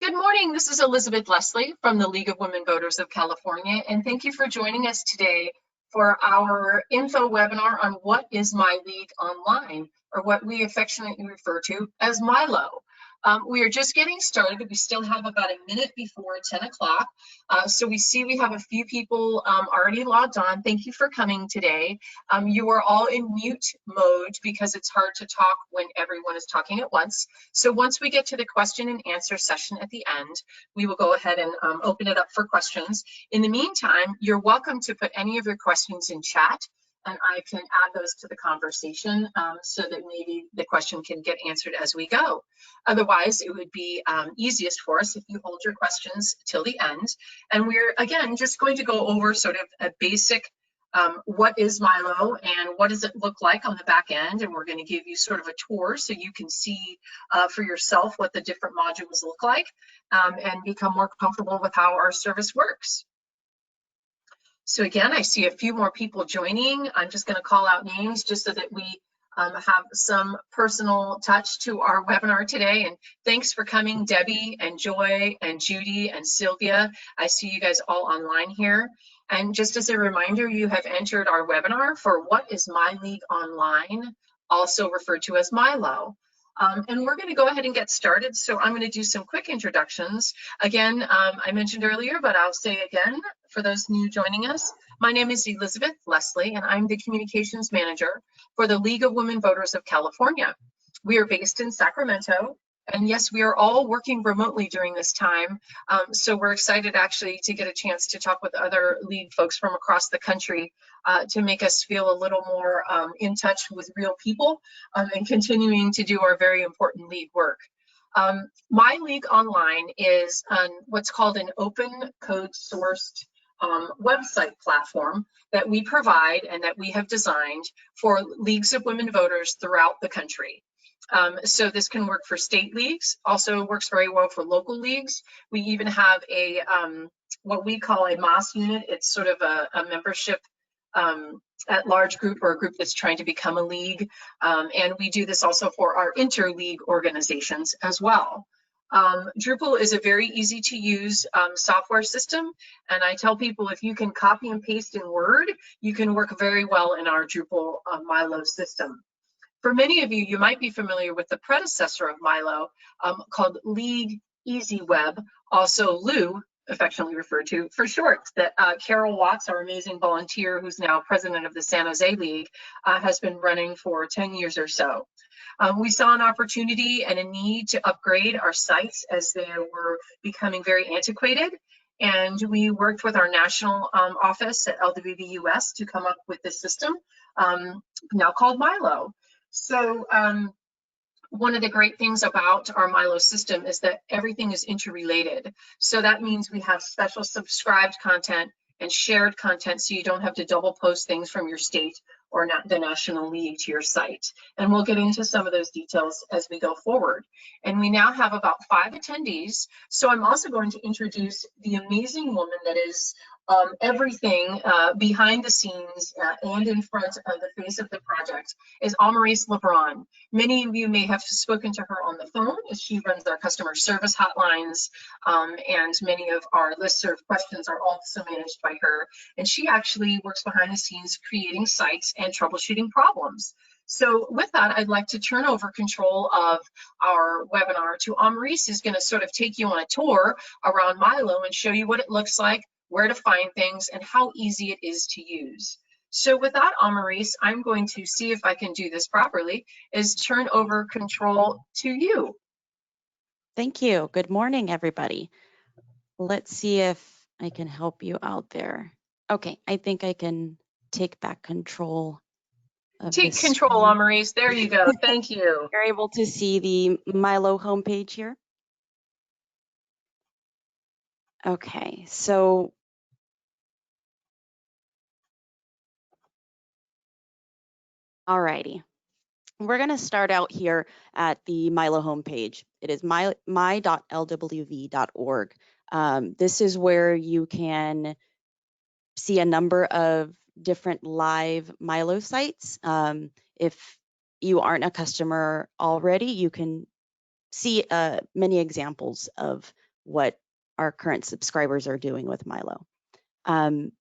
Good morning. This is Elizabeth Leslie from the League of Women Voters of California, and thank you for joining us today for our info webinar on what is My League Online, or what we affectionately refer to as MyLO. We are just getting started. We still have about a minute before 10 o'clock. So we see we have a few people already logged on. Thank you for coming today. You are all in mute mode because it's hard to talk when everyone is talking at once. So once we get to the question and answer session at the end, we will go ahead and open it up for questions. In the meantime, you're welcome to put any of your questions in chat, and I can add those to the conversation so that maybe the question can get answered as we go. Otherwise, it would be easiest for us if you hold your questions till the end. And we're, again, just going to go over sort of a basic what is MyLO and what does it look like on the back end, and we're going to give you sort of a tour so you can see for yourself what the different modules look like and become more comfortable with how our service works. So again, I see a few more people joining. I'm just going to call out names just so that we have some personal touch to our webinar today. And thanks for coming, Debbie and Joy and Judy and Sylvia. I see you guys all online here. And just as a reminder, you have entered our webinar for What is My League Online, also referred to as MyLO. And we're going to go ahead and get started. So I'm going to do some quick introductions. Again, I mentioned earlier, but I'll say again for those new joining us, my name is Elizabeth Leslie, and I'm the Communications Manager for the League of Women Voters of California. We are based in Sacramento. And yes, we are all working remotely during this time. So we're excited actually to get a chance to talk with other League folks from across the country to make us feel a little more in touch with real people and continuing to do our very important League work. My League Online is what's called an open code sourced website platform that we provide and that we have designed for leagues of women voters throughout the country. So this can work for state leagues, also works very well for local leagues. We even have a what we call a MOS unit. It's sort of a membership at large group, or a group that's trying to become a league. And we do this also for our inter-league organizations as well. Drupal is a very easy to use software system. And I tell people if you can copy and paste in Word, you can work very well in our Drupal MyLO system. For many of you, you might be familiar with the predecessor of MyLO called League Easy Web, also LOO, affectionately referred to for short, that Carol Watts, our amazing volunteer who's now president of the San Jose League, has been running for 10 years or so. We saw an opportunity and a need to upgrade our sites as they were becoming very antiquated. And we worked with our national office at LWVUS to come up with this system, now called MyLO. So one of the great things about our MyLO system is that everything is interrelated. So that means we have special subscribed content and shared content, so you don't have to double post things from your state or not the National League to your site. And we'll get into some of those details as we go forward. And we now have about 5 attendees. So I'm also going to introduce the amazing woman that is everything behind the scenes and in front of the face of the project is Maurice LeBron. Many of you may have spoken to her on the phone as she runs our customer service hotlines, and many of our listserv questions are also managed by her. And she actually works behind the scenes creating sites and troubleshooting problems. So with that, I'd like to turn over control of our webinar to Maurice, who's going to sort of take you on a tour around MyLO and show you what it looks like, where to find things, and how easy it is to use. So with that, Maurice, I'm going to see if I can do this properly, is turn over control to you. Thank you. Good morning, everybody. Let's see if I can help you out there. Okay, I think I can take back control of Take control, Maurice. There you go. Thank you. You're able to see the MyLO homepage here. Okay, so alrighty. We're going to start out here at the MyLO homepage. It is my.lwv.org. This is where you can see a number of different live MyLO sites. If you aren't a customer already, you can see many examples of what our current subscribers are doing with MyLO.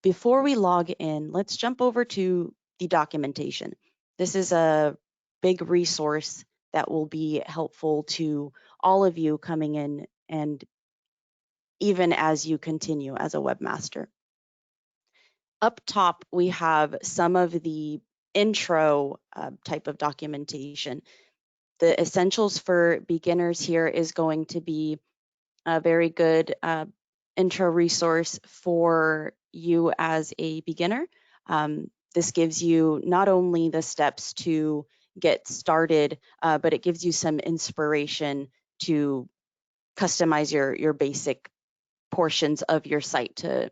Before we log in, let's jump over to the documentation. This is a big resource that will be helpful to all of you coming in, and even as you continue as a webmaster. Up top, we have some of the intro type of documentation. The essentials for beginners here is going to be a very good intro resource for you as a beginner. This gives you not only the steps to get started, but it gives you some inspiration to customize your basic portions of your site to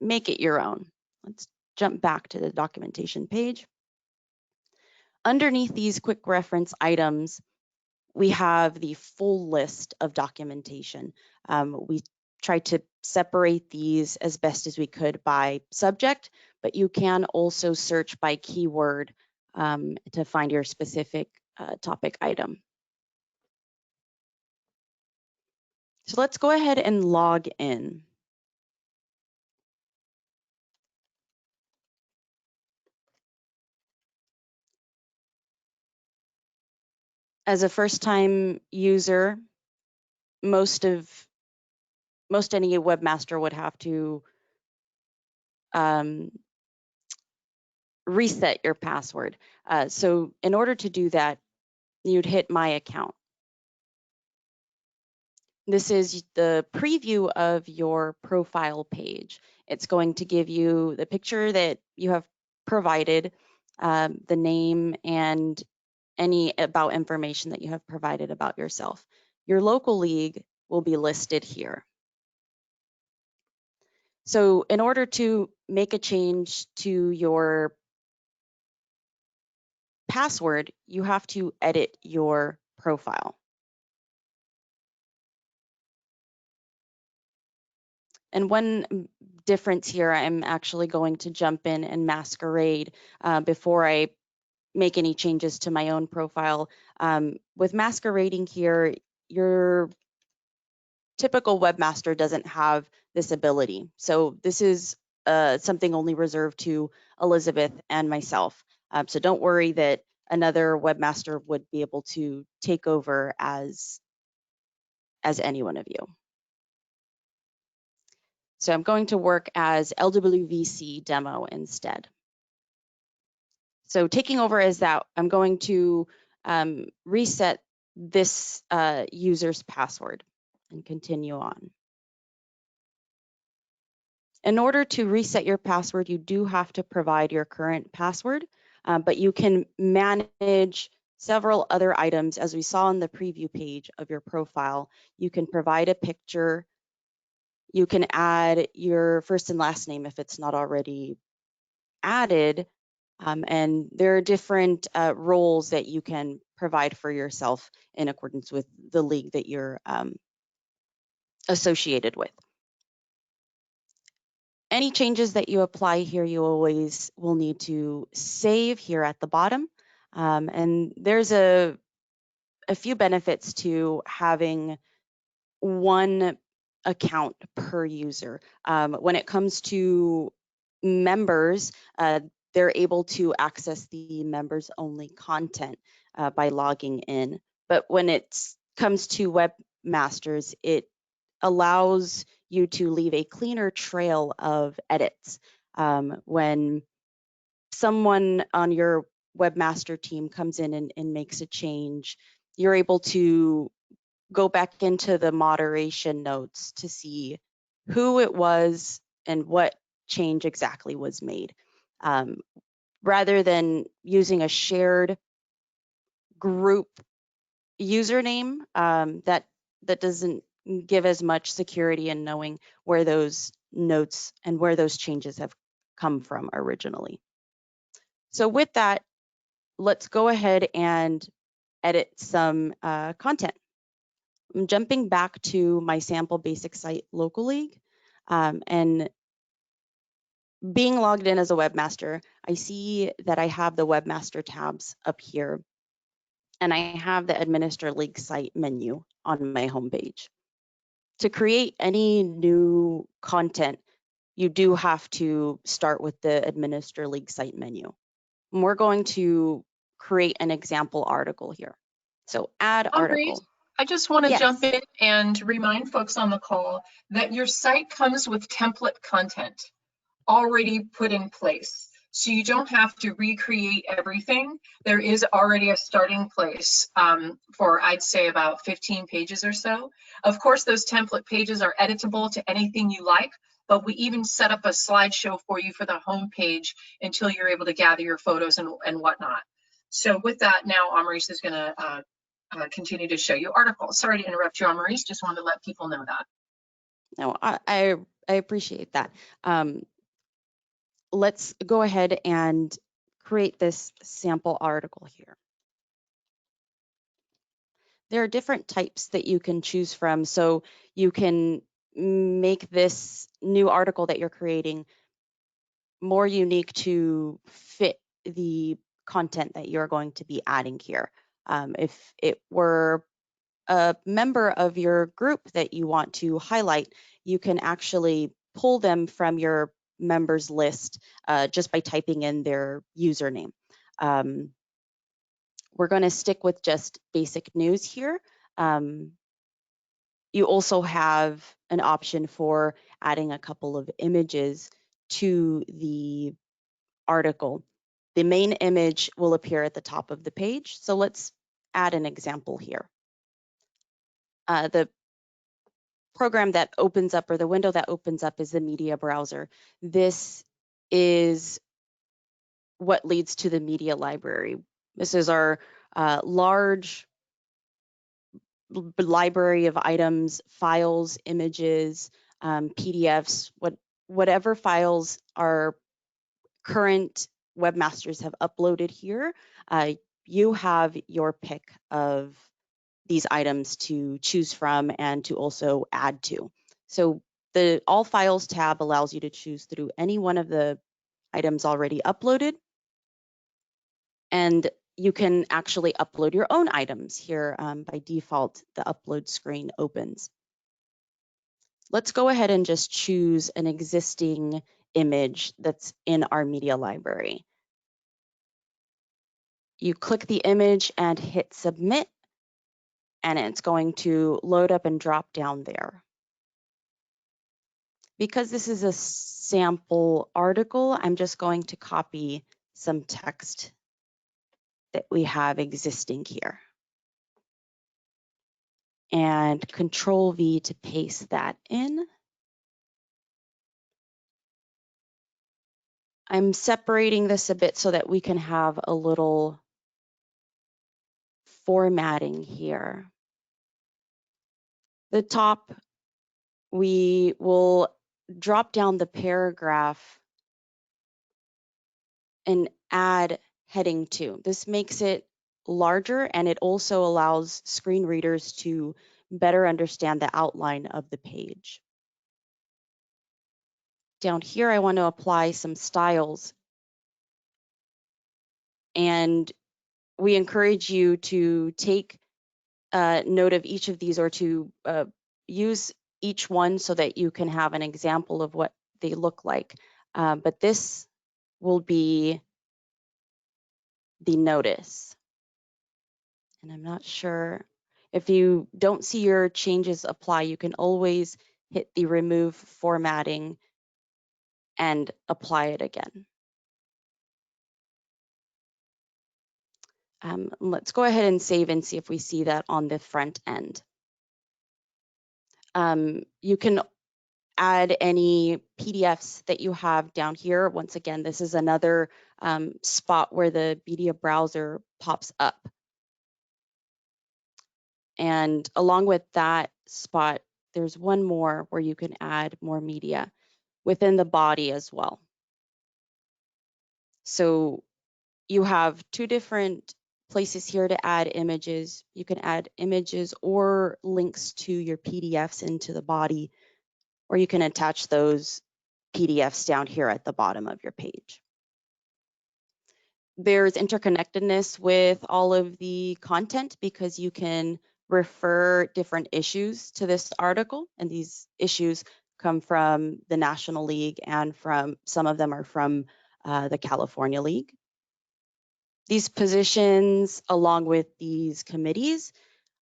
make it your own. Let's jump back to the documentation page. Underneath these quick reference items, we have the full list of documentation. We tried to separate these as best as we could by subject, but you can also search by keyword to find your specific topic item. So let's go ahead and log in. As a first-time user, most any webmaster would have to reset your password. So in order to do that, you'd hit My Account. This is the preview of your profile page. It's going to give you the picture that you have provided, the name, and any about information that you have provided about yourself. Your local league will be listed here. So in order to make a change to your password, you have to edit your profile. And one difference here, I'm actually going to jump in and masquerade before I make any changes to my own profile. With masquerading here, your typical webmaster doesn't have this ability. So this is something only reserved to Elizabeth and myself. So don't worry that another webmaster would be able to take over as any one of you. So I'm going to work as LWVC demo instead. So taking over as that, I'm going to reset this user's password and continue on. In order to reset your password, you do have to provide your current password, but you can manage several other items. As we saw on the preview page of your profile, you can provide a picture. You can add your first and last name if it's not already added. And there are different roles that you can provide for yourself in accordance with the league that you're associated with. Any changes that you apply here, you always will need to save here at the bottom. And there's a few benefits to having one account per user. When it comes to members, they're able to access the members only content by logging in. But when it comes to webmasters, it allows you to leave a cleaner trail of edits. When someone on your webmaster team comes in and makes a change, you're able to go back into the moderation notes to see who it was and what change exactly was made. Rather than using a shared group username, that doesn't give as much security in knowing where those notes and where those changes have come from originally. So with that, let's go ahead and edit some content. I'm jumping back to my sample basic site local league, and being logged in as a webmaster, I see that I have the webmaster tabs up here, and I have the administer league site menu on my homepage. To create any new content, you do have to start with the Administer League site menu. And we're going to create an example article here. So add article. I just want to Yes. jump in and remind folks on the call that your site comes with template content already put in place. So you don't have to recreate everything. There is already a starting place for, I'd say, about 15 pages or so. Of course, those template pages are editable to anything you like, but we even set up a slideshow for you for the home page until you're able to gather your photos and whatnot. So with that, now Amaris is going to continue to show you articles. Sorry to interrupt you, Amaris. Just wanted to let people know that. No, I appreciate that. Let's go ahead and create this sample article here. There are different types that you can choose from, so you can make this new article that you're creating more unique to fit the content that you're going to be adding here. If it were a member of your group that you want to highlight, you can actually pull them from your members list just by typing in their username. We're going to stick with just basic news here. You also have an option for adding a couple of images to the article. The main image will appear at the top of the page. So let's add an example here. The program that opens up, or the window that opens up, is the media browser. This is what leads to the media library. This is our large library of items, files, images, PDFs, whatever files our current webmasters have uploaded here. You have your pick of these items to choose from and to also add to. So the All Files tab allows you to choose through any one of the items already uploaded. And you can actually upload your own items here. By default, the upload screen opens. Let's go ahead and just choose an existing image that's in our media library. You click the image and hit submit, and it's going to load up and drop down there. Because this is a sample article, I'm just going to copy some text that we have existing here. And Control V to paste that in. I'm separating this a bit so that we can have a little formatting here. The top, we will drop down the paragraph and add heading 2. This makes it larger, and it also allows screen readers to better understand the outline of the page. Down here, I want to apply some styles, and we encourage you to take note of each of these, or to use each one so that you can have an example of what they look like. But this will be the notice. And I'm not sure if you don't see your changes apply, you can always hit the remove formatting and apply it again. Let's go ahead and save and see if we see that on the front end. You can add any PDFs that you have down here. Once again, this is another spot where the media browser pops up. And along with that spot, there's one more where you can add more media within the body as well. So you have two different places here to add images. You can add images or links to your PDFs into the body, or you can attach those PDFs down here at the bottom of your page. There's interconnectedness with all of the content because you can refer different issues to this article, and these issues come from the National League and from some of them are from the California League. These positions, along with these committees,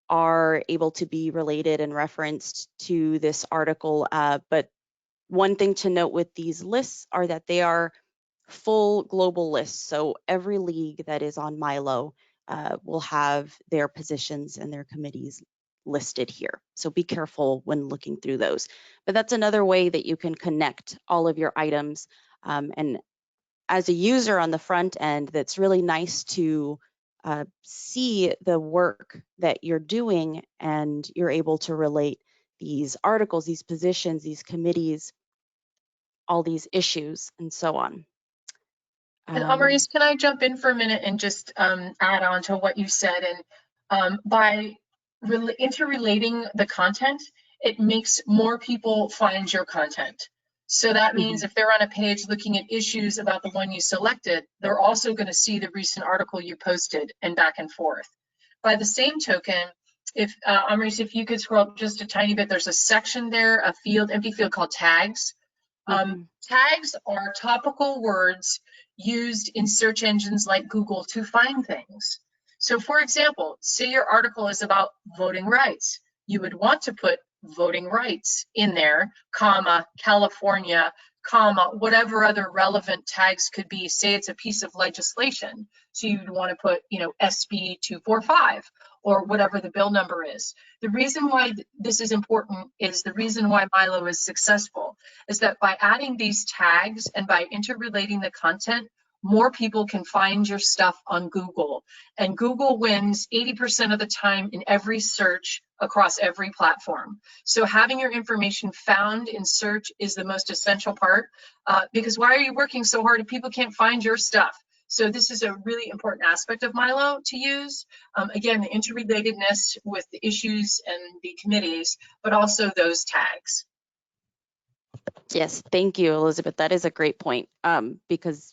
are able to be related and referenced to this article. But one thing to note with these lists are that they are full global lists. So every league that is on MyLO will have their positions and their committees listed here. So be careful when looking through those. But that's another way that you can connect all of your items. And as a user on the front end, that's really nice to see the work that you're doing, and you're able to relate these articles, these positions, these committees, all these issues, and so on. And Amaris, can I jump in for a minute and just add on to what you said? And by interrelating the content, it makes more people find your content. So that means if they're on a page looking at issues about the one you selected, they're also going to see the recent article you posted and back and forth. By the same token, if Amaris, if you could scroll up just a tiny bit, there's a section there, a field, empty field called tags. Tags are topical words used in search engines like Google to find things. So for example, say your article is about voting rights. You would want to put voting rights in there, comma, California, comma, whatever other relevant tags could be. Say it's a piece of legislation. So you'd want to put, SB 245 or whatever the bill number is. The reason why this is important is the reason why MyLO is successful is that by adding these tags and by interrelating the content, more people can find your stuff on Google. And Google wins 80% of the time in every search across every platform. So having your information found in search is the most essential part, because why are you working so hard if people can't find your stuff? So this is a really important aspect of MyLO to use. Again, the interrelatedness with the issues and the committees, but also those tags. Yes, thank you, Elizabeth. That is a great point, because,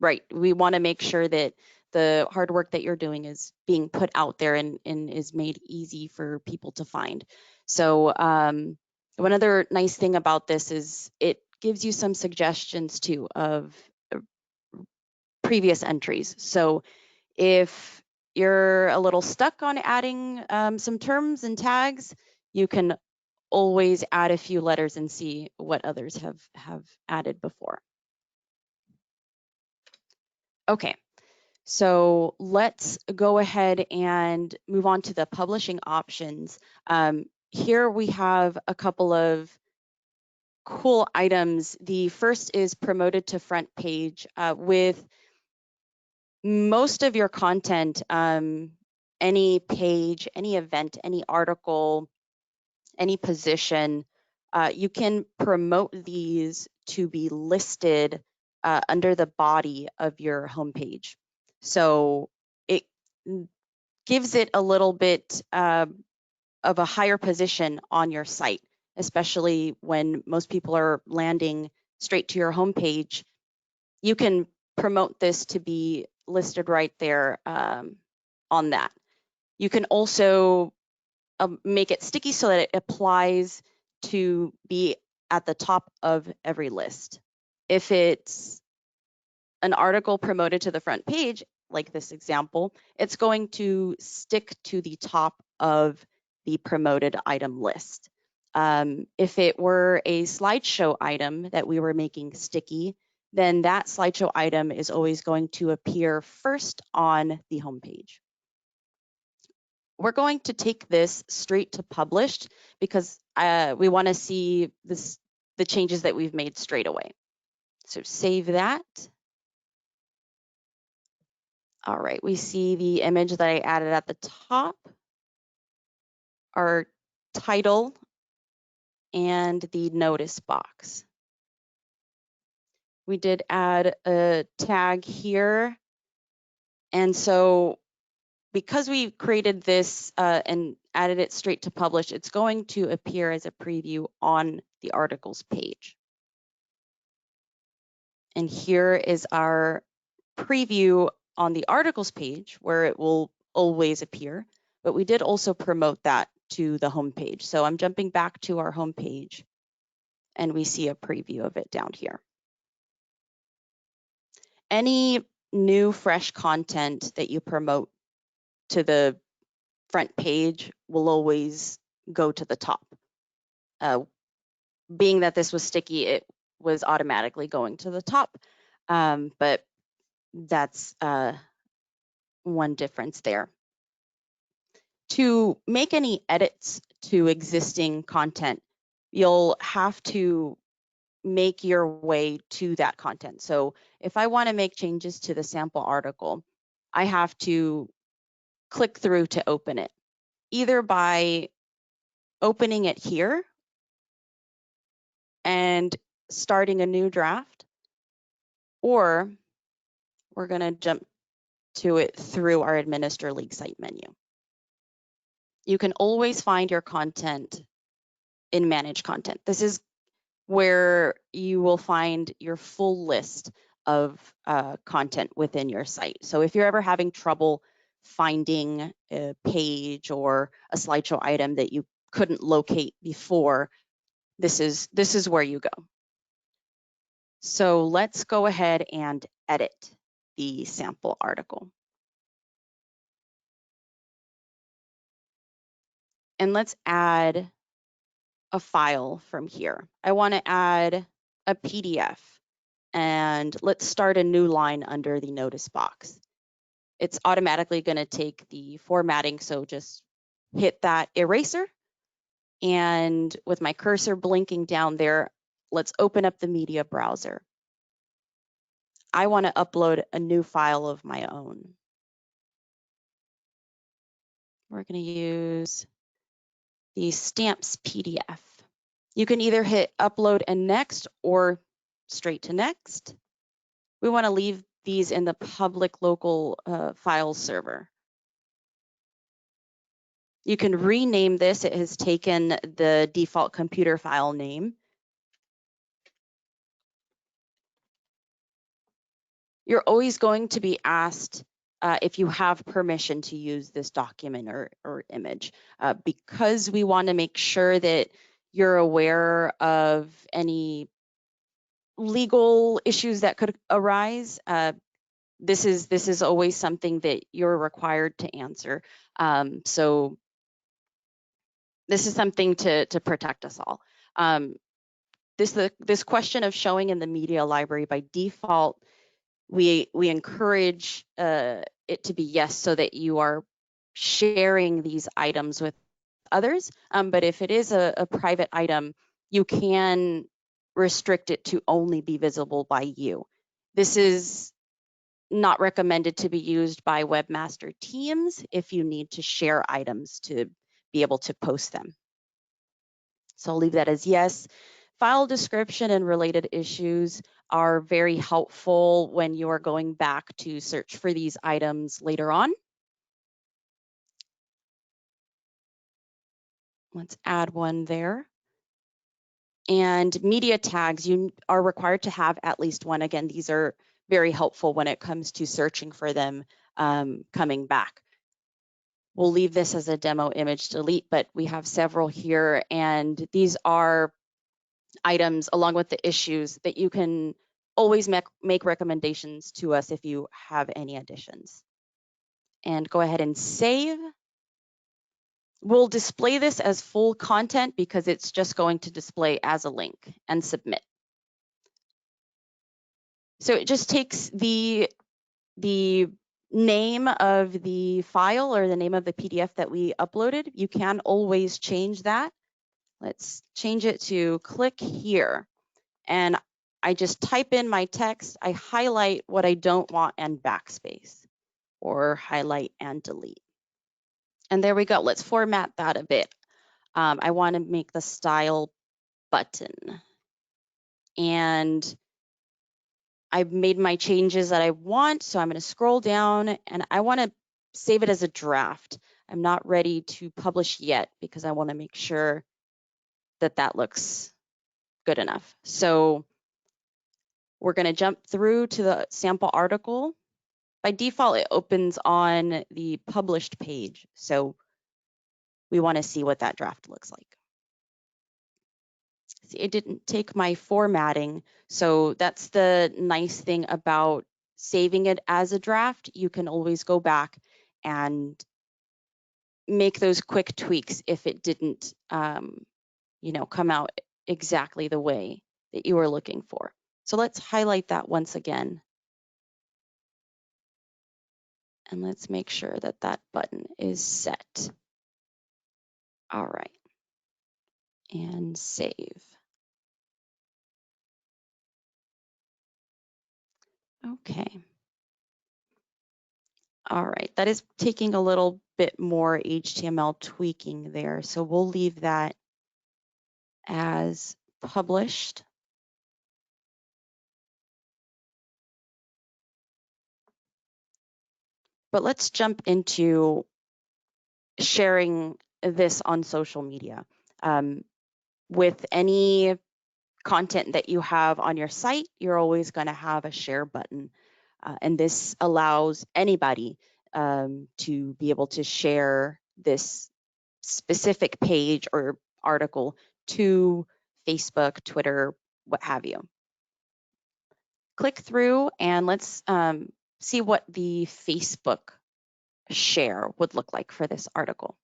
right, we want to make sure that the hard work that you're doing is being put out there and is made easy for people to find. So one other nice thing about this is it gives you some suggestions too of previous entries. So if you're a little stuck on adding some terms and tags, you can always add a few letters and see what others have added before. Okay, so let's go ahead and move on to the publishing options. Here we have a couple of cool items. The first is promoted to front page. With most of your content, any page, any event, any article, any position, you can promote these to be listed under the body of your homepage. So it gives it a little bit of a higher position on your site, especially when most people are landing straight to your homepage. You can promote this to be listed right there on that. You can also make it sticky so that it applies to be at the top of every list. If it's an article promoted to the front page, like this example, it's going to stick to the top of the promoted item list. If it were a slideshow item that we were making sticky, then that slideshow item is always going to appear first on the homepage. We're going to take this straight to published because we want to see the changes that we've made straight away. So save that. All right, we see the image that I added at the top, our title, and the notice box. We did add a tag here. And so because we created this and added it straight to publish, it's going to appear as a preview on the articles page. And here is our preview on the articles page where it will always appear. but we did also promote that to the homepage. So I'm jumping back to our homepage and we see a preview of it down here. Any new fresh content that you promote to the front page will always go to the top. Being that this was sticky, it was automatically going to the top, but that's one difference there. To make any edits to existing content, you'll have to make your way to that content. So if I want to make changes to the sample article, I have to click through to open it, either by opening it here and starting a new draft, or we're going to jump to it through our Administer League site menu. You can always find your content in Manage Content. This is where you will find your full list of content within your site. So if you're ever having trouble finding a page or a slideshow item that you couldn't locate before, this is where you go. So let's go ahead and edit the sample article. And let's add a file from here. I want to add a PDF, and let's start a new line under the notice box. It's automatically going to take the formatting, so just hit that eraser. And with my cursor blinking down there, let's open up the media browser. I want to upload a new file of my own. We're going to use the stamps PDF. You can either hit upload and next or straight to next. We want to leave these in the public local file server. You can rename this. It has taken the default computer file name. You're always going to be asked if you have permission to use this document or image, because we want to make sure that you're aware of any legal issues that could arise. This is always something that you're required to answer. So this is something to protect us all. This question of showing in the media library, by default, we encourage it to be yes, so that you are sharing these items with others. But if it is a private item, you can restrict it to only be visible by you. This is not recommended to be used by webmaster teams if you need to share items to be able to post them. So I'll leave that as yes. File description and related issues are very helpful when you are going back to search for these items later on. Let's add one there. And media tags, you are required to have at least one. Again, these are very helpful when it comes to searching for them coming back. We'll leave this as a demo image delete, but we have several here, and these are items along with the issues that you can always make recommendations to us if you have any additions. And go ahead and save. We'll display this as full content because it's just going to display as a link, and submit. So it just takes the name of the file or the name of the PDF that we uploaded. You can always change that. Let's change it to click here. And I just type in my text. I highlight what I don't want and backspace, or highlight and delete. And there we go. Let's format that a bit. I want to make the style button. And I've made my changes that I want, so I'm going to scroll down and I want to save it as a draft. I'm not ready to publish yet because I want to make sure that that looks good enough. So we're going to jump through to the sample article. By default, it opens on the published page. So we want to see what that draft looks like. See, it didn't take my formatting, so that's the nice thing about saving it as a draft. You can always go back and make those quick tweaks if it didn't, come out exactly the way that you were looking for. So let's highlight that once again. And let's make sure that that button is set. All right. And save. Okay. All right, that is taking a little bit more HTML tweaking there. So we'll leave that as published. But let's jump into sharing this on social media. With any content that you have on your site, you're always going to have a share button. And this allows anybody to be able to share this specific page or article to Facebook, Twitter, what have you. Click through and let's see what the Facebook share would look like for this article.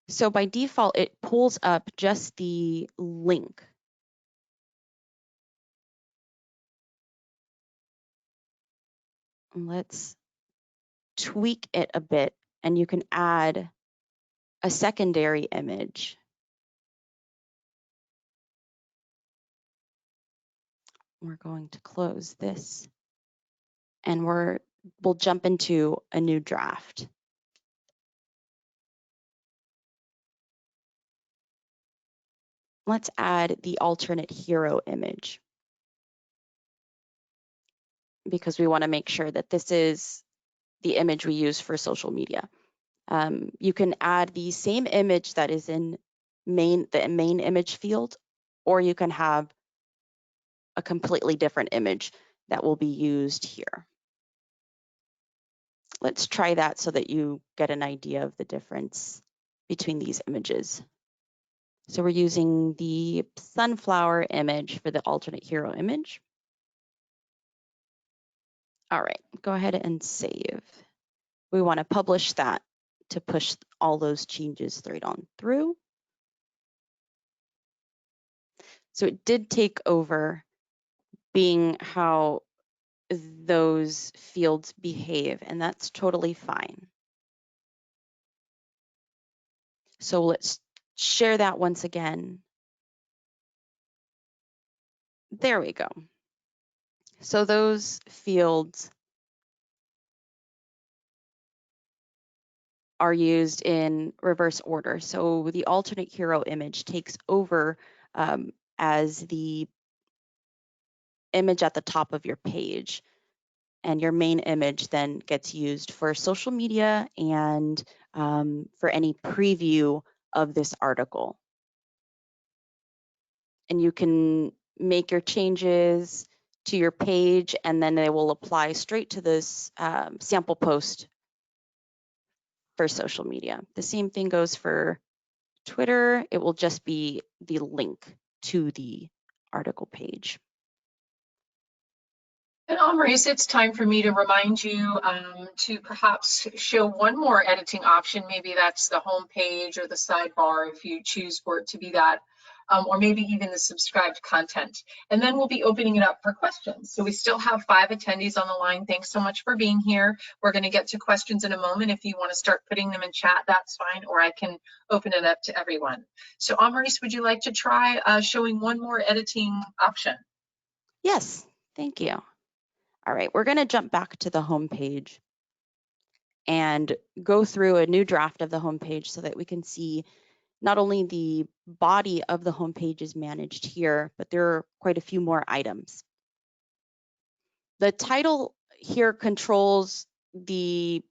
So by default, it pulls up just the link. Let's tweak it a bit, and you can add a secondary image. We're going to close this, and we'll jump into a new draft. Let's add the alternate hero image because we want to make sure that this is the image we use for social media. You can add the same image that is in the main image field, or you can have a completely different image that will be used here. Let's try that so that you get an idea of the difference between these images. So we're using the sunflower image for the alternate hero image. All right, go ahead and save. We want to publish that to push all those changes straight on through. So it did take over being how those fields behave, and that's totally fine. So let's share that once again. There we go. So those fields are used in reverse order. So the alternate hero image takes over as the image at the top of your page, and your main image then gets used for social media and for any preview of this article. And you can make your changes to your page, and then they will apply straight to this sample post for social media. The same thing goes for Twitter. It will just be the link to the article page. And Maurice, it's time for me to remind you to perhaps show one more editing option. Maybe that's the home page or the sidebar if you choose for it to be that, or maybe even the subscribed content. And then we'll be opening it up for questions. So we still have 5 attendees on the line. Thanks so much for being here. We're going to get to questions in a moment. If you want to start putting them in chat, that's fine, or I can open it up to everyone. So Maurice, would you like to try showing one more editing option? Yes, thank you. All right, we're going to jump back to the home page and go through a new draft of the home page so that we can see not only the body of the home page is managed here, but there are quite a few more items. The title here controls the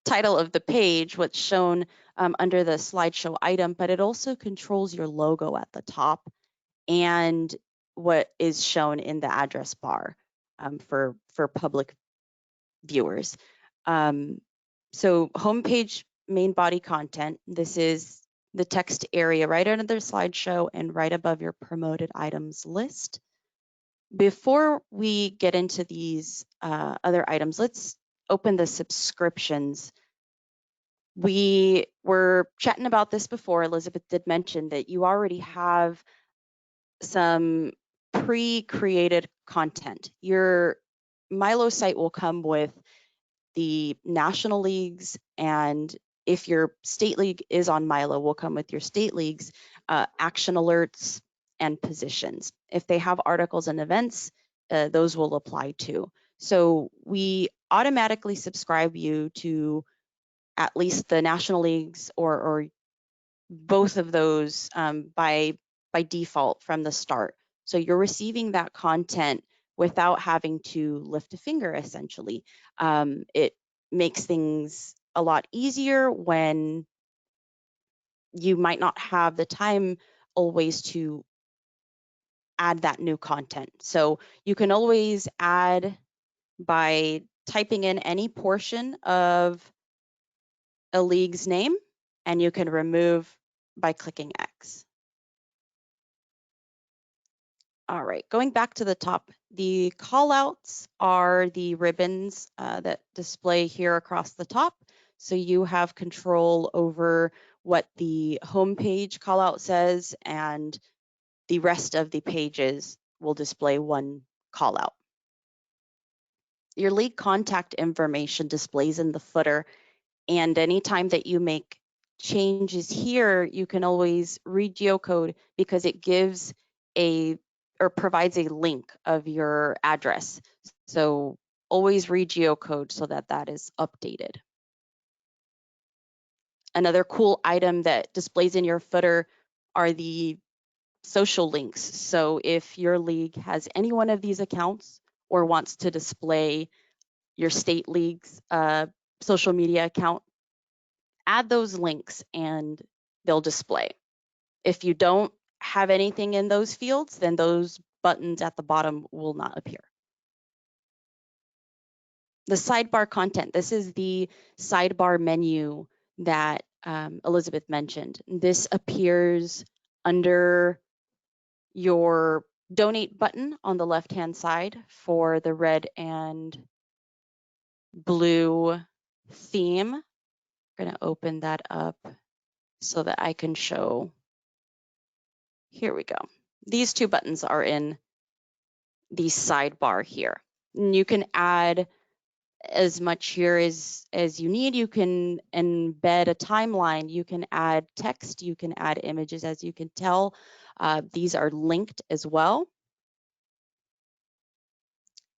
title of the page, what's shown under the slideshow item, but it also controls your logo at the top and what is shown in the address bar for public viewers. So homepage main body content, this is the text area right under the slideshow and right above your promoted items list. Before we get into these other items, let's open the subscriptions. We were chatting about this before. Elizabeth did mention that you already have some pre-created content. Your MyLO site will come with the national leagues, and if your state league is on MyLO, will come with your state leagues, action alerts, and positions. If they have articles and events, those will apply too. So we automatically subscribe you to at least the national leagues or both of those by default from the start. So you're receiving that content without having to lift a finger, essentially. It makes things a lot easier when you might not have the time always to add that new content. So you can always add by typing in any portion of a league's name, and you can remove by clicking X. All right, going back to the top, the callouts are the ribbons that display here across the top. So you have control over what the homepage callout says, and the rest of the pages will display one callout. Your league contact information displays in the footer, and anytime that you make changes here, you can always re-geocode because it gives or provides a link of your address. So always re-geocode so that that is updated. Another cool item that displays in your footer are the social links. So if your league has any one of these accounts or wants to display your state league's social media account, add those links and they'll display. If you don't have anything in those fields, then those buttons at the bottom will not appear. The sidebar content, this is the sidebar menu that Elizabeth mentioned. This appears under your donate button on the left-hand side for the red and blue theme. I'm gonna open that up so that I can show. Here we go. These two buttons are in the sidebar here. And you can add as much here as you need. You can embed a timeline. You can add text. You can add images. As you can tell, these are linked as well.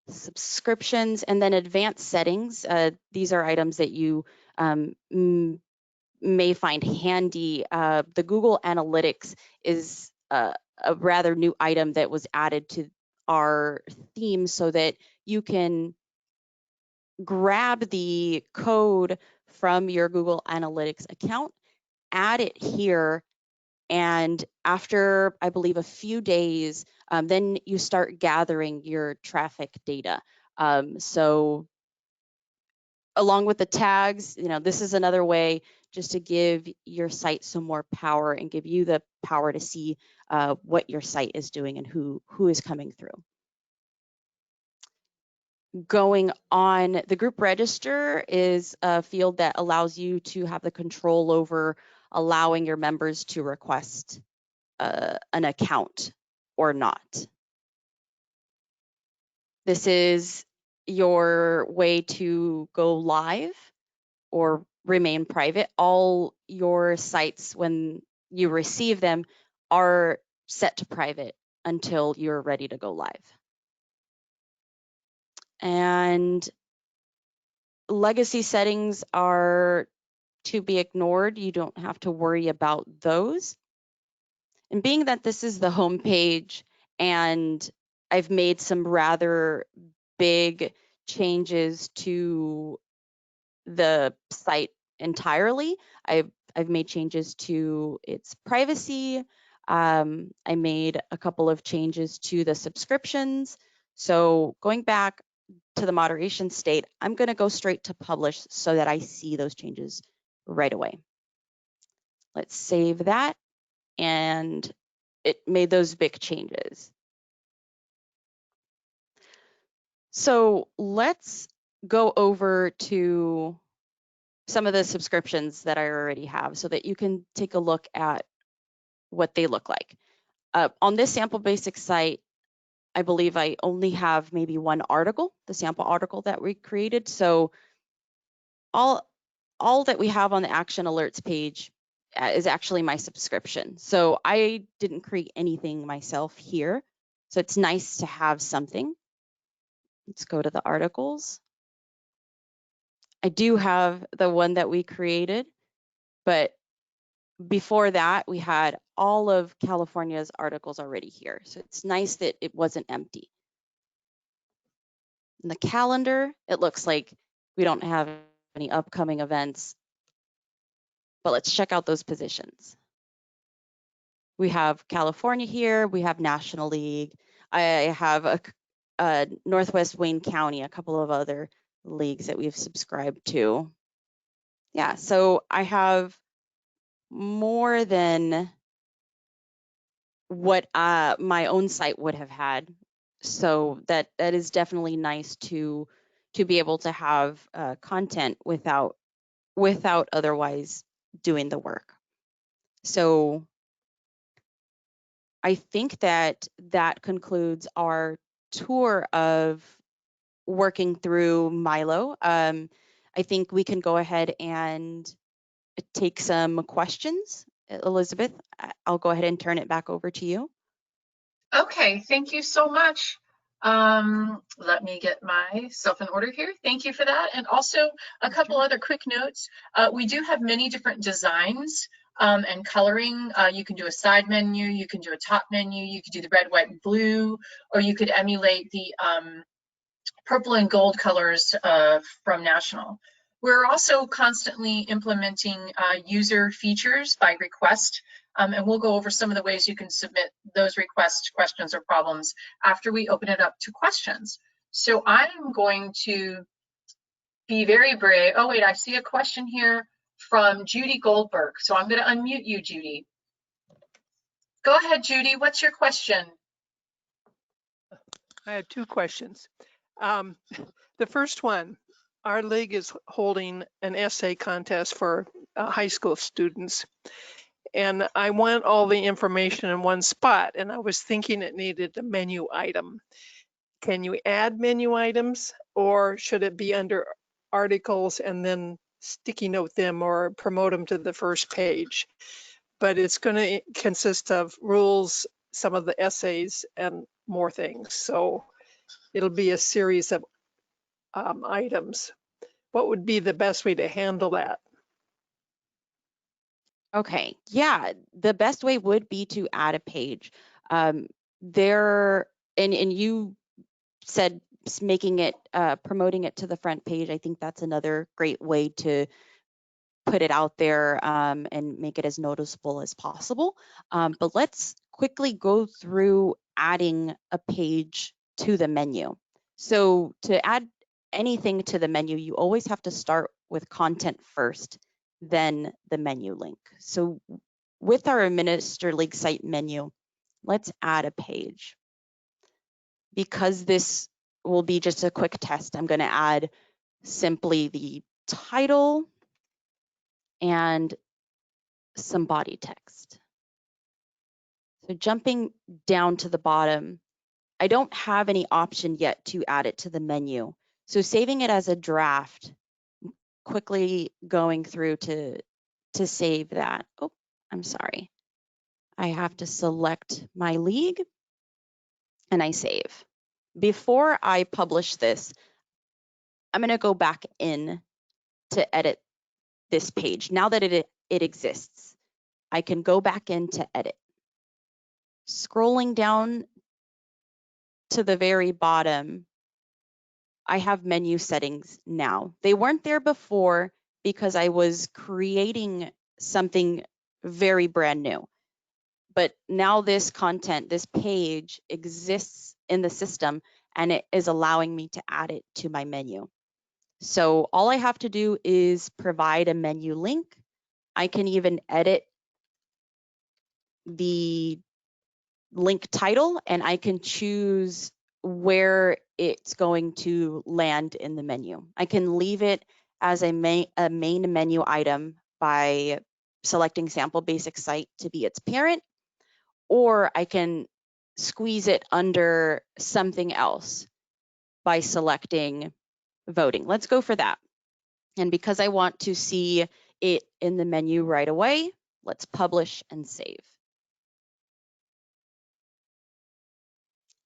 Subscriptions and then advanced settings. These are items that you may find handy. The Google Analytics is a rather new item that was added to our theme so that you can grab the code from your Google Analytics account, add it here, and after, I believe, a few days, then you start gathering your traffic data. So along with the tags, this is another way just to give your site some more power and give you the power to see what your site is doing and who is coming through. Going on, the group register is a field that allows you to have the control over allowing your members to request an account or not. This is your way to go live or remain private. All your sites, when you receive them, are set to private until you're ready to go live. And legacy settings are to be ignored. You don't have to worry about those. And being that this is the home page and I've made some rather big changes to the site entirely, I've made changes to its privacy. I made a couple of changes to the subscriptions. So going back to the moderation state, I'm going to go straight to publish so that I see those changes right away. Let's save that, and it made those big changes. So let's go over to some of the subscriptions that I already have so that you can take a look at what they look like. On this sample basic site, I believe I only have maybe one article, the sample article that we created. So all that we have on the action alerts page is actually my subscription. So I didn't create anything myself here. So it's nice to have something. Let's go to the articles. I do have the one that we created, but before that, we had all of California's articles already here. So it's nice that it wasn't empty. In the calendar, it looks like we don't have any upcoming events, but let's check out those positions. We have California here, we have National League. I have a Northwest Wayne County, a couple of other leagues that we've subscribed to. Yeah, so I have more than what my own site would have had. So that is definitely nice to be able to have content without otherwise doing the work. So I think that concludes our tour of working through MyLO. I think we can go ahead and take some questions. Elizabeth, I'll go ahead and turn it back over to you. Okay, thank you so much. Let me get myself in order here. Thank you for that. And also a couple other quick notes. We do have many different designs and coloring. You can do a side menu, you can do a top menu, you could do the red, white, and blue, or you could emulate the purple and gold colors from National. We're also constantly implementing user features by request, and we'll go over some of the ways you can submit those requests, questions, or problems after we open it up to questions. So I'm going to be very brave. Oh wait, I see a question here from Judy Goldberg. So I'm going to unmute you, Judy. Go ahead, Judy. What's your question? I had two questions. The first one, our league is holding an essay contest for high school students. And I want all the information in one spot. And I was thinking it needed a menu item. Can you add menu items, or should it be under articles and then sticky note them or promote them to the first page? But it's going to consist of rules, some of the essays, and more things. So it'll be a series of items. What would be the best way to handle that? Okay, yeah, the best way would be to add a page. And you said making it, promoting it to the front page. I think that's another great way to put it out there and make it as noticeable as possible. But let's quickly go through adding a page to the menu. So to add anything to the menu, you always have to start with content first, then the menu link. So with our Administer League site menu, let's add a page. Because this will be just a quick test, I'm going to add simply the title and some body text. So jumping down to the bottom, I don't have any option yet to add it to the menu. So saving it as a draft, quickly going through to save that. Oh, I'm sorry. I have to select my league and I save. Before I publish this, I'm going to go back in to edit this page. Now that it exists, I can go back in to edit. Scrolling down to the very bottom, I have menu settings now. They weren't there before because I was creating something very brand new. but now this content, this page exists in the system and it is allowing me to add it to my menu. So all I have to do is provide a menu link. I can even edit the link title and I can choose where it's going to land in the menu. I can leave it as a main menu item by selecting sample basic site to be its parent, or I can squeeze it under something else by selecting voting. Let's go for that. And because I want to see it in the menu right away, let's publish and save.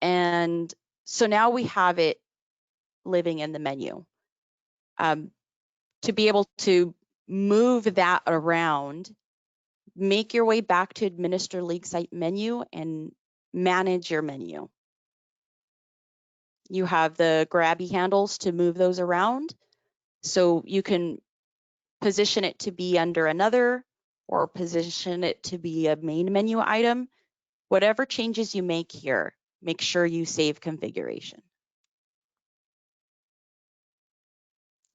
And so now we have it living in the menu. To be able to move that around, make your way back to Administer League Site menu and manage your menu. You have the grabby handles to move those around. So you can position it to be under another or position it to be a main menu item. Whatever changes you make here, make sure you save configuration.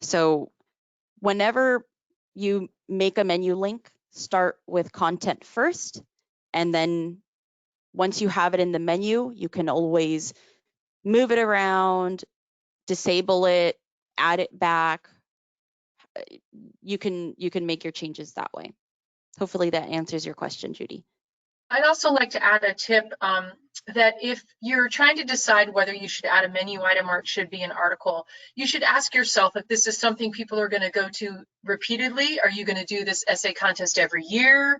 So whenever you make a menu link, start with content first, and then once you have it in the menu, you can always move it around, disable it, add it back. You can make your changes that way. Hopefully that answers your question, Judy. I'd also like to add a tip that if you're trying to decide whether you should add a menu item or it should be an article, you should ask yourself if this is something people are going to go to repeatedly. Are you going to do this essay contest every year?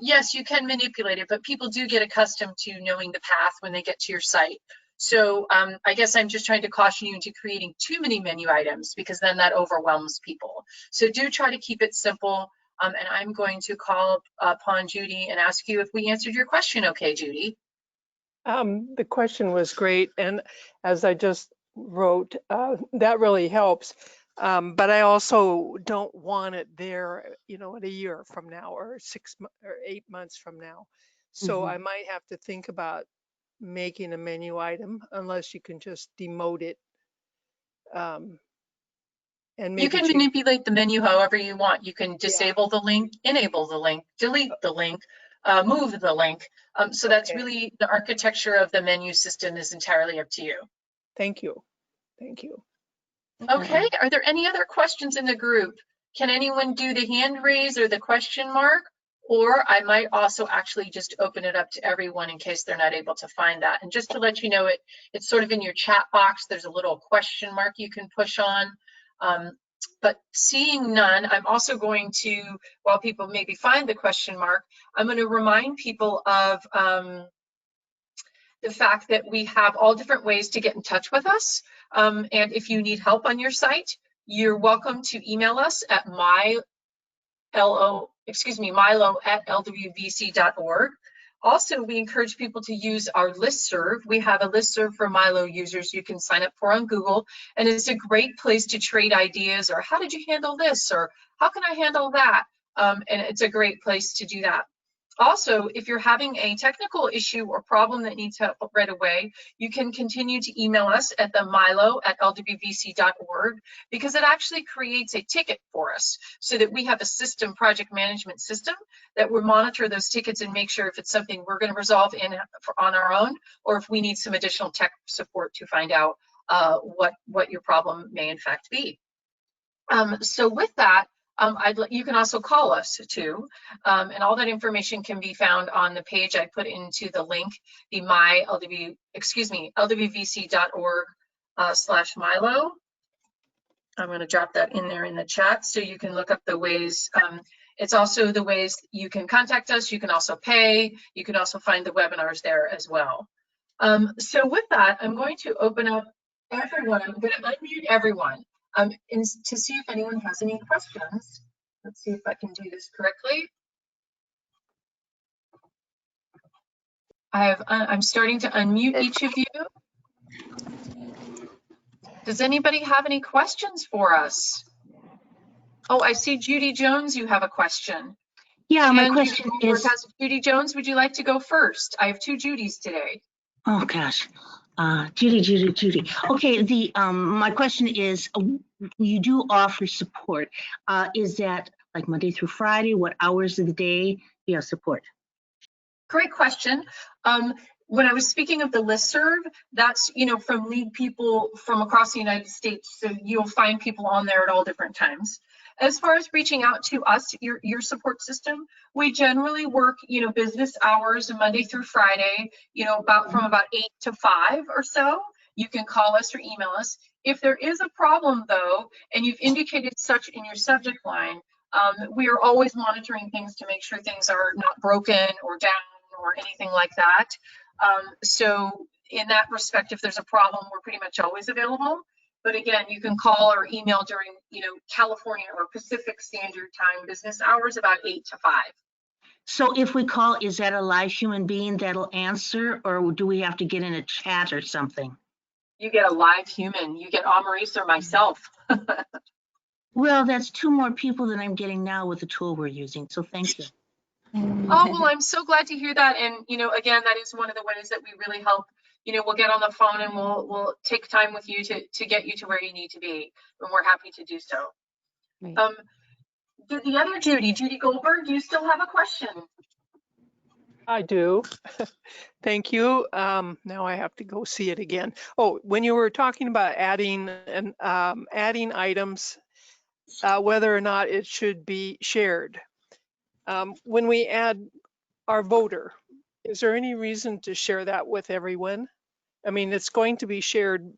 Yes, you can manipulate it, but people do get accustomed to knowing the path when they get to your site. So I guess I'm just trying to caution you into creating too many menu items, because then that overwhelms people. So do try to keep it simple. And I'm going to call upon Judy and ask you if we answered your question. Okay, Judy? The question was great. And as I just wrote, that really helps. But I also don't want it there, you know, in a year from now or 6 or 8 months from now. So I might have to think about making a menu item, unless you can just demote it. And maybe you can manipulate the menu however you want. You can disable the link, enable the link, delete the link, move the link. So that's really the architecture of the menu system is entirely up to you. Thank you. Thank you. Okay, are there any other questions in the group? Can anyone do the hand raise or the question mark? Or I might also actually just open it up to everyone in case they're not able to find that. And just to let you know, it's sort of in your chat box. There's a little question mark you can push on. But seeing none, I'm also going to, while people maybe find the question mark, I'm going to remind people of the fact that we have all different ways to get in touch with us. And if you need help on your site, you're welcome to email us at MyLO@LWVC.org. Also, we encourage people to use our listserv. We have a listserv for MyLO users you can sign up for on Google, and it's a great place to trade ideas, or how did you handle this, or how can I handle that? And it's a great place to do that. Also, if you're having a technical issue or problem that needs help right away, you can continue to email us at the MyLO@LWVC.org, because it actually creates a ticket for us so that we have a system, project management system, that will monitor those tickets and make sure if it's something we're going to resolve on our own, or if we need some additional tech support to find out what your problem may in fact be. So with that, you can also call us too, and all that information can be found on the page I put into the link, the LWVC.org/MyLO. I'm going to drop that in there in the chat so you can look up the ways. It's also the ways you can contact us. You can also pay. You can also find the webinars there as well. So with that, I'm going to open up everyone. I'm going to unmute everyone. And to see if anyone has any questions. Let's see if I can do this correctly. I'm starting to unmute each of you. Does anybody have any questions for us? Oh, I see Judy Jones, you have a question. Yeah, my And question is, Judy Jones, would you like to go first? I have two Judys today. oh gosh, Judy. Okay, my question is, you do offer support. Is that like Monday through Friday? What hours of the day do you have support? Great question. When I was speaking of the listserv, that's, from lead people from across the United States. So you'll find people on there at all different times. As far as reaching out to us, your support system, we generally work, business hours Monday through Friday, from about 8 to 5 or so. You can call us or email us. If there is a problem though, and you've indicated such in your subject line, we are always monitoring things to make sure things are not broken or down or anything like that. So in that respect, if there's a problem, we're pretty much always available. But again, you can call or email during, California or Pacific Standard Time business hours, about 8 to 5. So if we call, is that a live human being that'll answer, or do we have to get in a chat or something? You get a live human. You get Amaris or myself. Well, that's 2 more people than I'm getting now with the tool we're using. So thank you. Oh, well, I'm so glad to hear that. And, again, that is one of the ways that we really help. We'll get on the phone and we'll take time with you to get you to where you need to be. And we're happy to do so. Right. The other Judy Goldberg, do you still have a question? I do. Thank you. Now I have to go see it again. Oh, when you were talking about adding items, whether or not it should be shared. When we add our voter, is there any reason to share that with everyone? I mean, it's going to be shared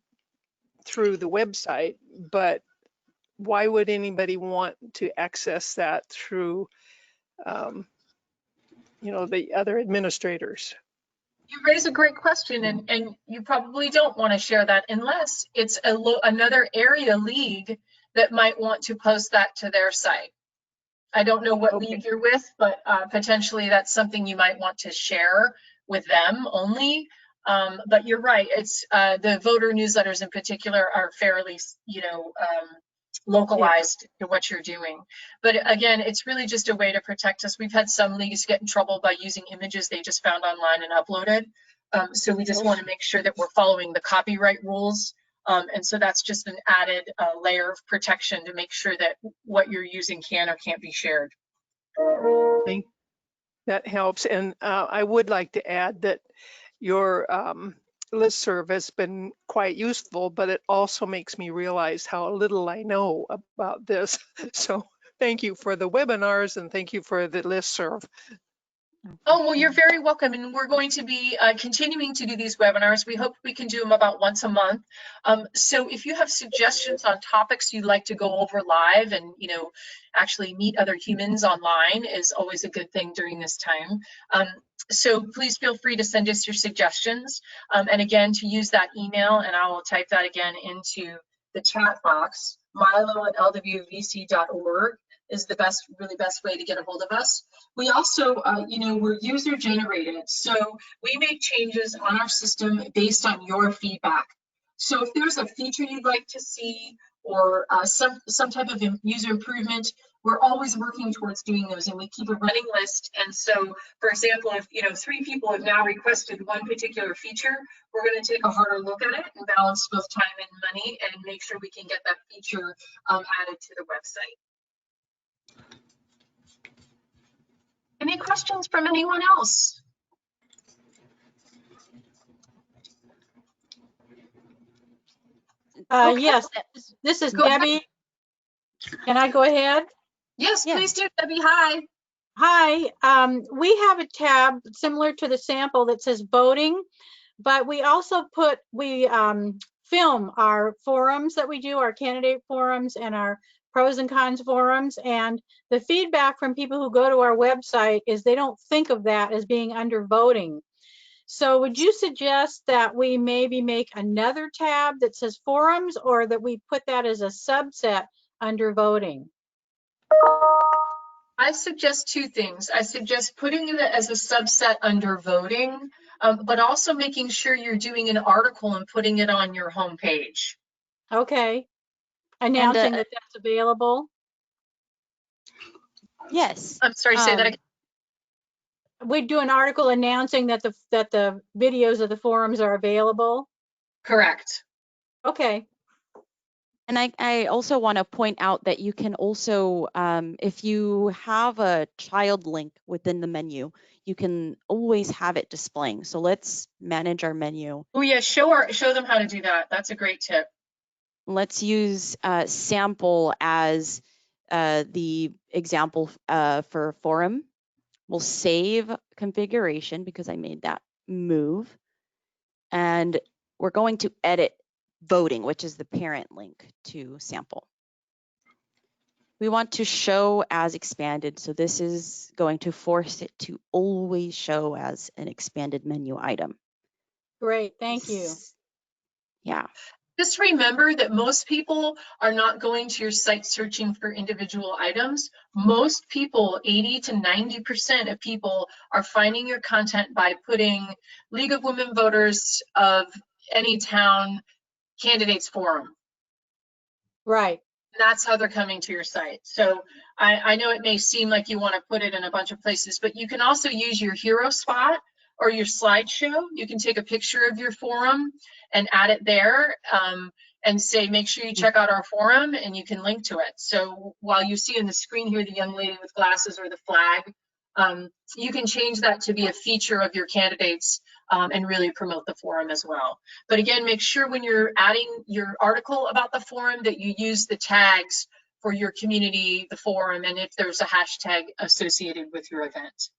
through the website, but why would anybody want to access that through, the other administrators? You raise a great question, and you probably don't want to share that unless it's another area league that might want to post that to their site. I don't know what league you're with, but potentially that's something you might want to share with them only. But you're right. It's the voter newsletters in particular are fairly, localized to what you're doing. But again, it's really just a way to protect us. We've had some leagues get in trouble by using images they just found online and uploaded. So we just want to make sure that we're following the copyright rules. And so that's just an added layer of protection to make sure that what you're using can or can't be shared. That helps. And I would like to add that your listserv has been quite useful, but it also makes me realize how little I know about this. So thank you for the webinars and thank you for the listserv. Oh, well, you're very welcome. And we're going to be continuing to do these webinars. We hope we can do them about once a month. So if you have suggestions on topics you'd like to go over live and, actually meet other humans online is always a good thing during this time. So please feel free to send us your suggestions. And again, to use that email, and I will type that again into the chat box, mylo@lwvc.org. is the really best way to get a hold of us. We also, we're user generated. So we make changes on our system based on your feedback. So if there's a feature you'd like to see or some type of user improvement, we're always working towards doing those, and we keep a running list. And so, for example, if 3 people have now requested one particular feature, we're going to take a harder look at it and balance both time and money and make sure we can get that feature added to the website. Any questions from anyone else? Okay. Yes, this is Go Debbie. ahead. Can I go ahead? Yes, please do, Debbie. Hi. Hi. We have a tab similar to the sample that says voting, but we also film our forums that we do, our candidate forums and our pros and cons forums. And the feedback from people who go to our website is they don't think of that as being under voting. So would you suggest that we maybe make another tab that says forums, or that we put that as a subset under voting? I suggest 2 things. I suggest putting it as a subset under voting, but also making sure you're doing an article and putting it on your homepage. Okay. Announcing that that's available. Yes. I'm sorry, say that again. We'd do an article announcing that the videos of the forums are available. Correct. Okay. And I also want to point out that you can also, if you have a child link within the menu, you can always have it displaying. So let's manage our menu. Oh yeah, show them how to do that. That's a great tip. Let's use sample as the example for forum. We'll save configuration because I made that move. And we're going to edit voting, which is the parent link to sample. We want to show as expanded. So this is going to force it to always show as an expanded menu item. Great. Thank you. Yeah. Just remember that most people are not going to your site searching for individual items. Most people, 80 to 90% of people, are finding your content by putting League of Women Voters of any town candidates forum. Right. That's how they're coming to your site. So I know it may seem like you want to put it in a bunch of places, but you can also use your hero spot or your slideshow. You can take a picture of your forum and add it there and say, make sure you check out our forum, and you can link to it. So while you see on the screen here, the young lady with glasses or the flag, you can change that to be a feature of your candidates and really promote the forum as well. But again, make sure when you're adding your article about the forum that you use the tags for your community, the forum, and if there's a hashtag associated with your event.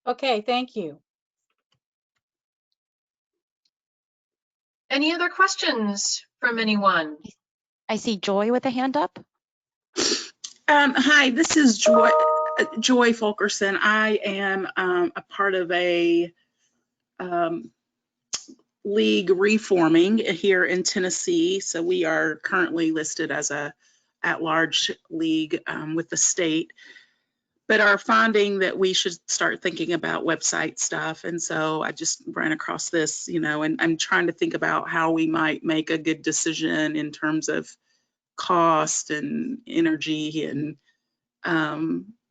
Okay. Thank you. Any other questions from anyone? I see Joy with a hand up. Hi, this is Joy Fulkerson. I am a part of a league reforming here in Tennessee. So we are currently listed as a at-large league with the state, but are finding that we should start thinking about website stuff. And so I just ran across this, you know, and I'm trying to think about how we might make a good decision in terms of cost and energy and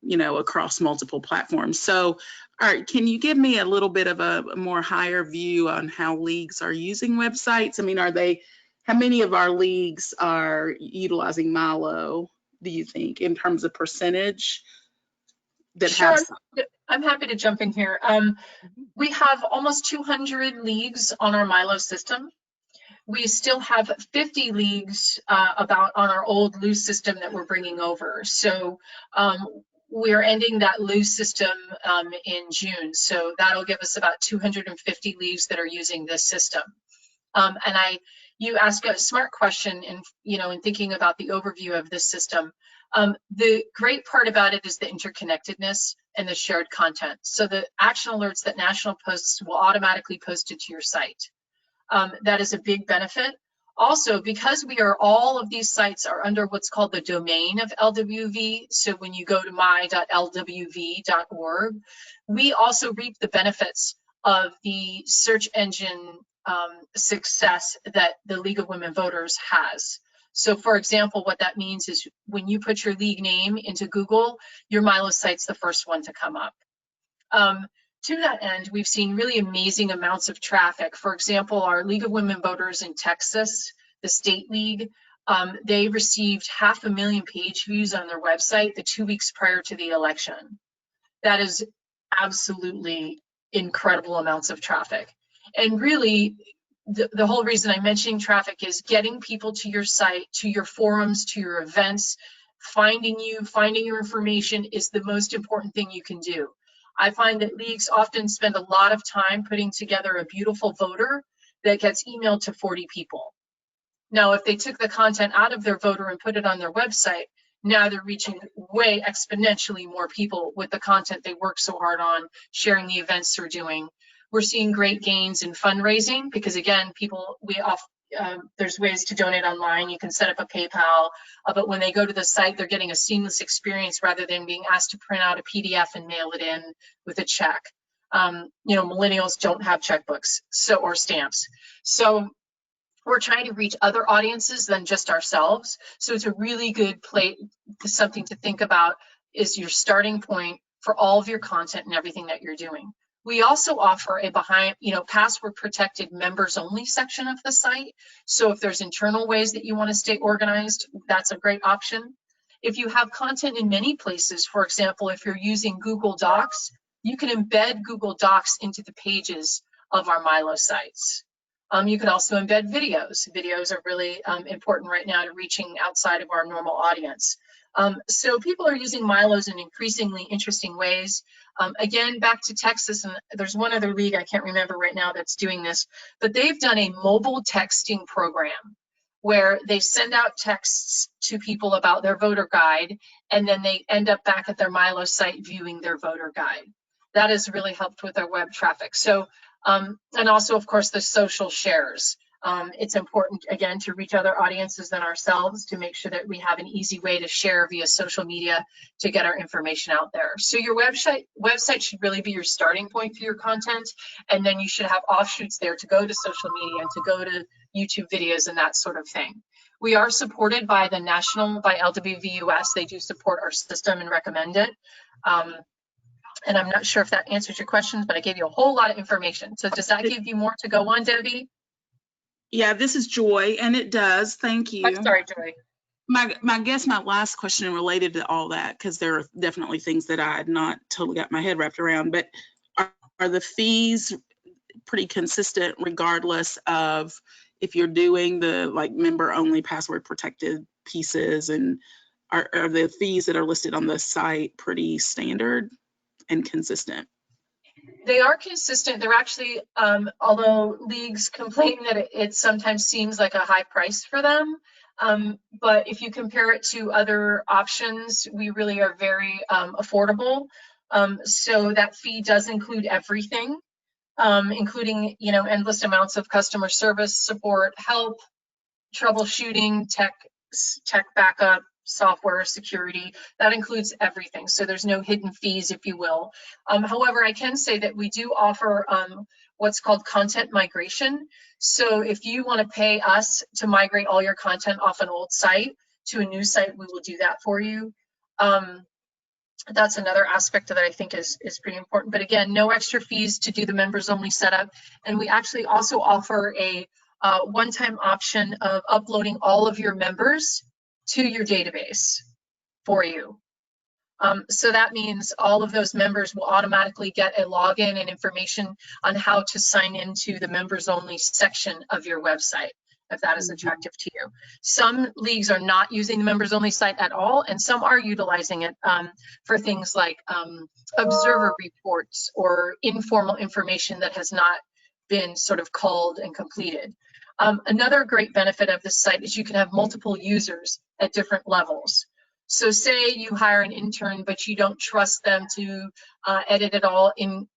you know, across multiple platforms. So, all right, can you give me a little bit of a more higher view on how leagues are using websites? I mean, how many of our leagues are utilizing MyLO, do you think, in terms of percentage that Sure, have? I'm happy to jump in here. We have almost 200 leagues on our MyLO system. We still have 50 leagues on our old loose system that we're bringing over. So we're ending that loose system in June. So that'll give us about 250 leagues that are using this system. You ask a smart question in thinking about the overview of this system. The great part about it is the interconnectedness and the shared content. So the action alerts that National posts will automatically post it to your site. That is a big benefit. Also, because all of these sites are under what's called the domain of LWV, so when you go to my.lwv.org, we also reap the benefits of the search engine success that the League of Women Voters has. So for example, what that means is when you put your league name into Google, your MyLO site's the first one to come up. To that end, we've seen really amazing amounts of traffic. For example, our League of Women Voters in Texas, the state league, they received 500,000 page views on their website the 2 weeks prior to the election. That is absolutely incredible amounts of traffic. And really, the whole reason I'm mentioning traffic is getting people to your site, to your forums, to your events, finding your information is the most important thing you can do. I find that leagues often spend a lot of time putting together a beautiful voter that gets emailed to 40 people. Now, if they took the content out of their voter and put it on their website, now they're reaching way exponentially more people with the content they work so hard on, sharing the events they're doing. We're seeing great gains in fundraising because, again, there's ways to donate online. You can set up a PayPal, but when they go to the site, they're getting a seamless experience rather than being asked to print out a PDF and mail it in with a check. Millennials don't have checkbooks or stamps. So we're trying to reach other audiences than just ourselves. So it's a really good something to think about is your starting point for all of your content and everything that you're doing. We also offer a password protected members only section of the site. So if there's internal ways that you want to stay organized, that's a great option. If you have content in many places, for example, if you're using Google Docs, you can embed Google Docs into the pages of our MyLO sites. You can also embed videos. Videos are really important right now to reaching outside of our normal audience. So people are using MyLOs in increasingly interesting ways. Again, back to Texas, and there's one other league I can't remember right now that's doing this, but they've done a mobile texting program where they send out texts to people about their voter guide, and then they end up back at their MyLO site viewing their voter guide. That has really helped with our web traffic. So, and also, of course, the social shares. It's important, again, to reach other audiences than ourselves to make sure that we have an easy way to share via social media to get our information out there. So your website should really be your starting point for your content, and then you should have offshoots there to go to social media and to go to YouTube videos and that sort of thing. We are supported by the by LWVUS. They do support our system and recommend it. And I'm not sure if that answers your questions, but I gave you a whole lot of information. So does that give you more to go on, Debbie? Yeah, this is Joy, and it does. Thank you. I'm sorry, Joy. My last question related to all that, because there are definitely things that I had not totally got my head wrapped around, but are the fees pretty consistent regardless of if you're doing the member only password protected pieces, and are the fees that are listed on the site pretty standard and consistent? They are consistent. They're actually, although leagues complain that it sometimes seems like a high price for them, but if you compare it to other options, we really are very affordable. So that fee does include everything, including endless amounts of customer service, support, help, troubleshooting, tech backup, software, security. That includes everything. So there's no hidden fees, if you will. However, I can say that we do offer what's called content migration. So if you want to pay us to migrate all your content off an old site to a new site, we will do that for you. That's another aspect that I think is pretty important. But again, no extra fees to do the members only setup. And we actually also offer a one-time option of uploading all of your members to your database for you. So that means all of those members will automatically get a login and information on how to sign into the members only section of your website, if that is attractive to you. Some leagues are not using the members only site at all, and some are utilizing it for things like observer reports or informal information that has not been sort of culled and completed. Another great benefit of this site is you can have multiple users at different levels. So say you hire an intern, but you don't trust them to edit it all in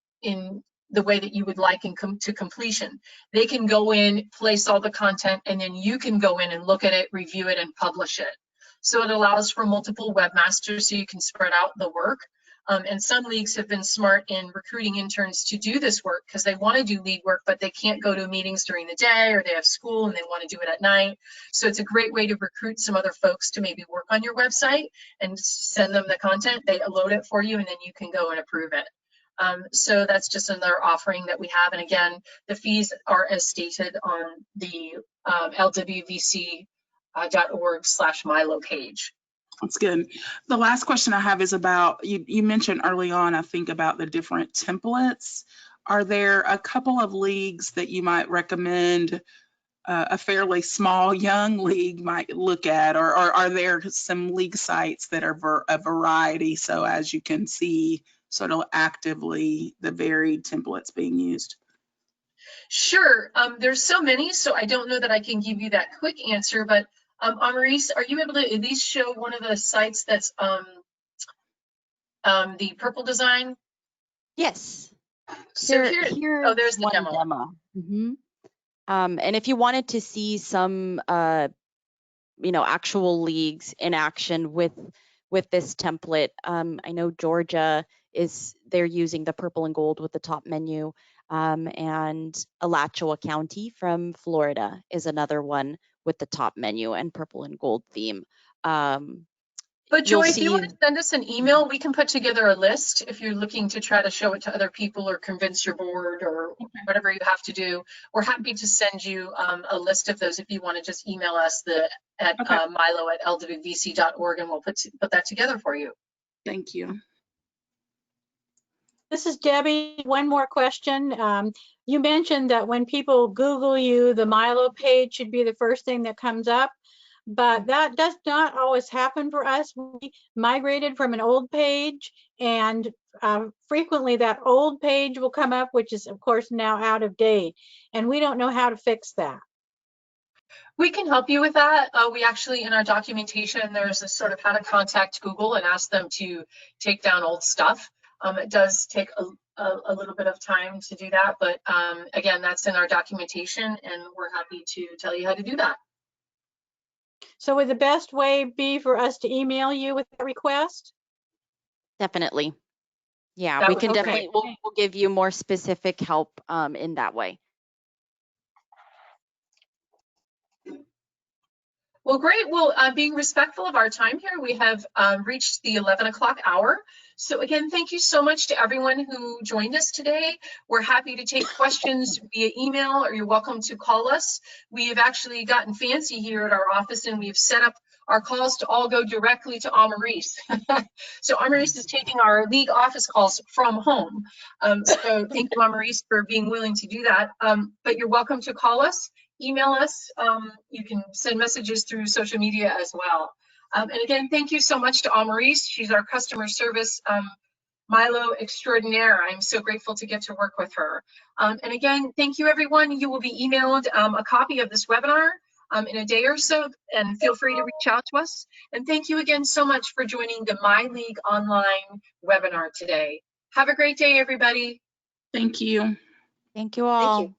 the way that you would like and come to completion. They can go in, place all the content, and then you can go in and look at it, review it, and publish it. So it allows for multiple webmasters so you can spread out the work. And some leagues have been smart in recruiting interns to do this work because they want to do league work, but they can't go to meetings during the day, or they have school and they want to do it at night. So it's a great way to recruit some other folks to maybe work on your website and send them the content. They load it for you and then you can go and approve it. So that's just another offering that we have. And again, the fees are as stated on the lwvc.org/MyLO page. That's good. The last question I have is about, you mentioned early on, I think, about the different templates. Are there a couple of leagues that you might recommend a fairly small young league might look at, or are there some league sites that are a variety, so as you can see sort of actively the varied templates being used? Sure. There's so many, so I don't know that I can give you that quick answer, but Amaris, are you able to at least show one of the sites that's the purple design? Yes. So here's there's the demo. Mm-hmm. And if you wanted to see some, actual leagues in action with this template, I know Georgia they're using the purple and gold with the top menu, and Alachua County from Florida is another one with the top menu and purple and gold theme. But you'll Joy, if you want see, to send us an email, we can put together a list if you're looking to try to show it to other people or convince your board or whatever you have to do. We're happy to send you a list of those if you want to just email us at Okay. mylo@lwvc.org, and we'll put that together for you. Thank you. This is Debbie. One more question. You mentioned that when people Google you, the MyLO page should be the first thing that comes up, but that does not always happen for us. We migrated from an old page, and frequently that old page will come up, which is of course now out of date, and we don't know how to fix that. We can help you with that. We actually, in our documentation, there's a sort of how to contact Google and ask them to take down old stuff. It does take a little bit of time to do that, but again, that's in our documentation, and we're happy to tell you how to do that. So would the best way be for us to email you with that request? definitely. Yeah, That we would can be definitely, we'll give you more specific help in that way. Well, great. Well, being respectful of our time here, we have reached the 11 o'clock hour. So again, thank you so much to everyone who joined us today. We're happy to take questions via email, or you're welcome to call us. We have actually gotten fancy here at our office, and we've set up our calls to all go directly to Amaris. So Amaris is taking our league office calls from home. So thank you, Amaris, for being willing to do that. But you're welcome to call us. Email us. You can send messages through social media as well. And again, thank you so much to Amaris. She's our customer service MyLO extraordinaire. I'm so grateful to get to work with her. And again, thank you, everyone. You will be emailed a copy of this webinar in a day or so, and feel free to reach out to us. And thank you again so much for joining the My League Online webinar today. Have a great day, everybody. Thank you. Thank you all. Thank you.